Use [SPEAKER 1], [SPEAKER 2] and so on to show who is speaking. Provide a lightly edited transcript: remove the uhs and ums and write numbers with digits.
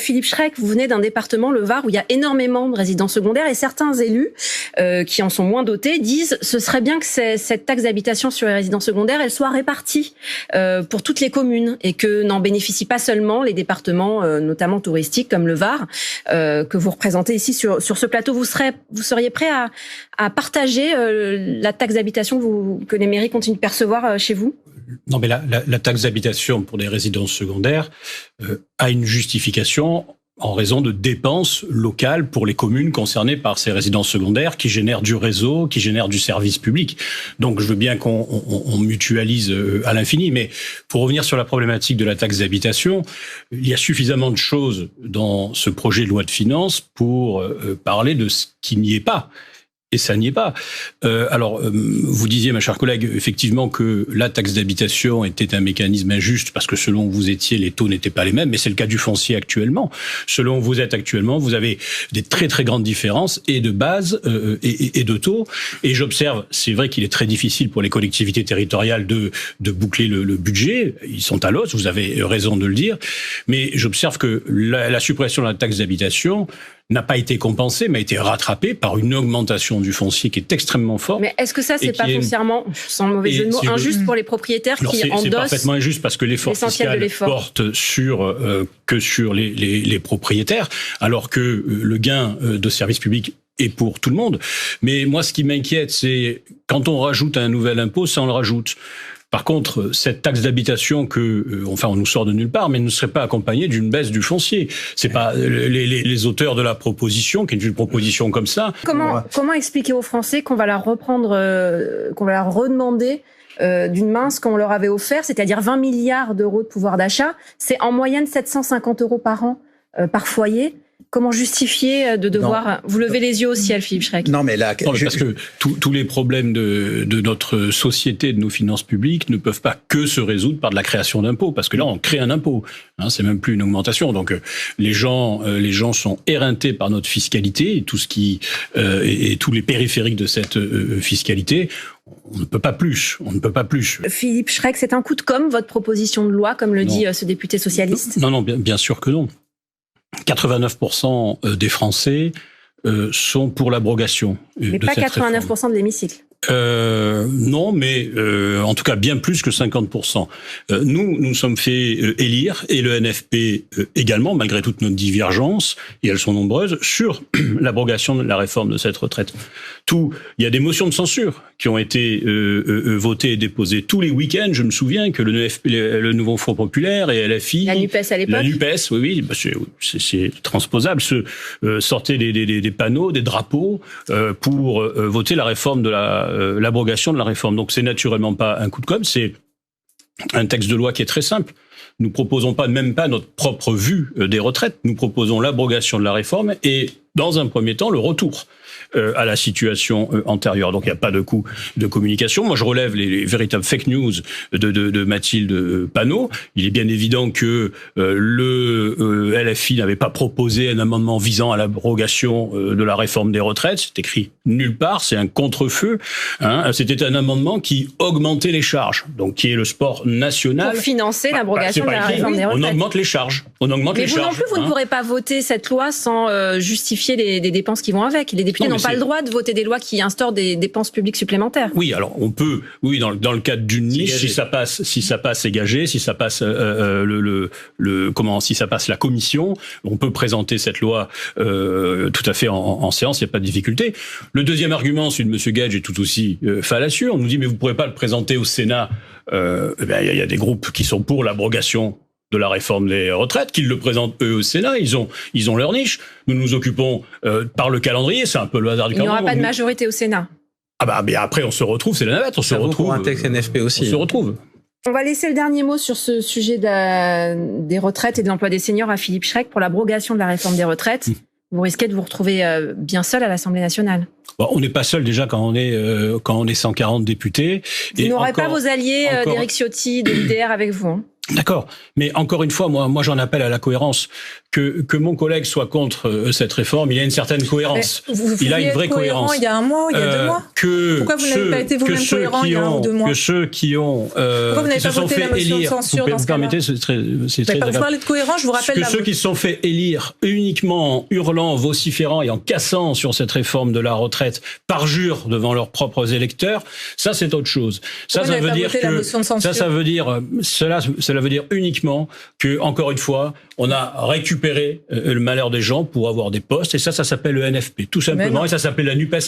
[SPEAKER 1] Philippe Schreck, vous venez d'un département, le Var, où il y a énormément de résidences secondaires et certains élus qui en sont moins dotés disent ce serait bien que cette taxe d'habitation sur les résidences secondaires, elle soit répartie pour toutes les communes et que n'en bénéficient pas seulement les départements, notamment touristiques comme le Var, que vous représentez ici sur ce plateau. Vous seriez prêt à partager la taxe d'habitation que les mairies continuent de percevoir chez vous ?
[SPEAKER 2] Non, mais la taxe d'habitation pour des résidences secondaires a une justification en raison de dépenses locales pour les communes concernées par ces résidences secondaires qui génèrent du réseau, qui génèrent du service public. Donc je veux bien qu'on mutualise à l'infini, mais pour revenir sur la problématique de la taxe d'habitation, il y a suffisamment de choses dans ce projet de loi de finances pour parler de ce qui n'y est pas. Et ça n'y est pas. Alors, vous disiez, ma chère collègue, effectivement que la taxe d'habitation était un mécanisme injuste parce que selon où vous étiez, les taux n'étaient pas les mêmes, mais c'est le cas du foncier actuellement. Selon où vous êtes actuellement, vous avez des très très grandes différences et de base et de taux. Et j'observe, c'est vrai qu'il est très difficile pour les collectivités territoriales de boucler le budget. Ils sont à l'os, vous avez raison de le dire. Mais j'observe que la suppression de la taxe d'habitation n'a pas été compensée, mais a été rattrapée par une augmentation du foncier qui est extrêmement forte.
[SPEAKER 1] Mais est-ce que ça, c'est pas foncièrement, sans mauvais jeu de mots, injuste pour les propriétaires qui endossent? C'est
[SPEAKER 2] parfaitement injuste parce que l'effort fiscal porte que sur les propriétaires, alors que le gain de service public est pour tout le monde. Mais moi, ce qui m'inquiète, c'est quand on rajoute un nouvel impôt, ça on le rajoute. Par contre, cette taxe d'habitation on nous sort de nulle part, mais ne serait pas accompagnée d'une baisse du foncier. C'est pas les auteurs de la proposition, qui est une proposition comme ça.
[SPEAKER 1] Comment expliquer aux Français qu'on va la reprendre, qu'on va la redemander d'une main ce qu'on leur avait offert, c'est-à-dire 20 milliards d'euros de pouvoir d'achat. C'est en moyenne 750 euros par an par foyer. Comment justifier de devoir vous lever les yeux au ciel, Philippe Schreck?
[SPEAKER 2] Non, mais là, parce que tous les problèmes de notre société, de nos finances publiques, ne peuvent pas que se résoudre par de la création d'impôts, parce que là, on crée un impôt. C'est même plus une augmentation. Donc, les gens sont éreintés par notre fiscalité et tout ce qui et tous les périphériques de cette fiscalité. On ne peut pas plus.
[SPEAKER 1] Philippe Schreck, c'est un coup de com', votre proposition de loi, comme le dit ce député socialiste?
[SPEAKER 2] Non, bien sûr que non. 89% des Français sont pour l'abrogation.
[SPEAKER 1] Mais pas 89% de l'hémicycle.
[SPEAKER 2] Non, mais en tout cas bien plus que 50%. Nous sommes fait élire, et le NFP également, malgré toutes nos divergences, et elles sont nombreuses, sur l'abrogation de la réforme de cette retraite. Il y a des motions de censure qui ont été votées et déposées tous les week-ends. Je me souviens que le NFP, le Nouveau Front Populaire et LFI...
[SPEAKER 1] La NUPES à l'époque.
[SPEAKER 2] La NUPES, oui, c'est transposable. Sortaient des panneaux, des drapeaux pour voter la réforme de l'abrogation de la réforme. Donc c'est naturellement pas un coup de com', c'est un texte de loi qui est très simple. Nous proposons même pas notre propre vue des retraites. Nous proposons l'abrogation de la réforme et, dans un premier temps, le retour à la situation antérieure. Donc il n'y a pas de coup de communication. Moi je relève les véritables fake news de Mathilde Panot. Il est bien évident que le LFI n'avait pas proposé un amendement visant à l'abrogation de la réforme des retraites. C'est écrit nulle part, c'est un contre-feu. C'était un amendement qui augmentait les charges, donc qui est le sport national.
[SPEAKER 1] Pour financer l'abrogation de la réforme des retraites.
[SPEAKER 2] On augmente les charges. Mais
[SPEAKER 1] vous non plus, vous ne pourrez pas voter cette loi sans justifier les dépenses qui vont avec. Les députés n'ont pas le droit de voter des lois qui instaurent des dépenses publiques supplémentaires. Oui,
[SPEAKER 2] alors on peut, dans le cadre d'une niche, si ça passe, c'est gagé, si ça passe si ça passe la commission, on peut présenter cette loi tout à fait en séance, il n'y a pas de difficulté. Le deuxième argument, celui de M. Gage, est tout aussi fallacieux. On nous dit mais vous ne pourrez pas le présenter au Sénat. Il y a des groupes qui sont pour l'abrogation de la réforme des retraites, qu'ils le présentent eux au Sénat, ils ont leur niche. Nous nous occupons par le calendrier, c'est un peu le hasard du calendrier.
[SPEAKER 1] Il n'y aura pas de majorité au Sénat.
[SPEAKER 2] Mais après on se retrouve, c'est la navette, on se retrouve.
[SPEAKER 3] Pour un texte NFP aussi.
[SPEAKER 2] On se retrouve.
[SPEAKER 1] On va laisser le dernier mot sur ce sujet des retraites et de l'emploi des seniors à Philippe Schreck pour l'abrogation de la réforme des retraites. Vous risquez de vous retrouver bien seul à l'Assemblée nationale.
[SPEAKER 2] Bon, on n'est pas seul déjà quand on est 140 députés.
[SPEAKER 1] Vous n'aurez pas vos alliés d'Éric Ciotti, de l'UDR avec vous.
[SPEAKER 2] D'accord, mais encore une fois, moi j'en appelle à la cohérence. que mon collègue soit contre cette réforme, il y a une certaine cohérence. Il a une vraie cohérence.
[SPEAKER 3] Il y a un mois, il y a 2 mois. Pourquoi vous n'avez pas été vous-même cohérent il y a 1 ou 2 mois?
[SPEAKER 2] Que ceux qui ont qui se sont fait élire, vous permettez, c'est très
[SPEAKER 3] vous parlez de cohérence, je vous rappelle
[SPEAKER 2] que ceux qui se sont fait élire uniquement en hurlant, vociférant et en cassant sur cette réforme de la retraite, parjurent devant leurs propres électeurs, ça c'est autre chose. Ça veut dire que cela veut dire uniquement que, encore une fois, on a récupéré le malheur des gens pour avoir des postes, et ça s'appelle le NFP, tout simplement, et ça s'appelle la NUPES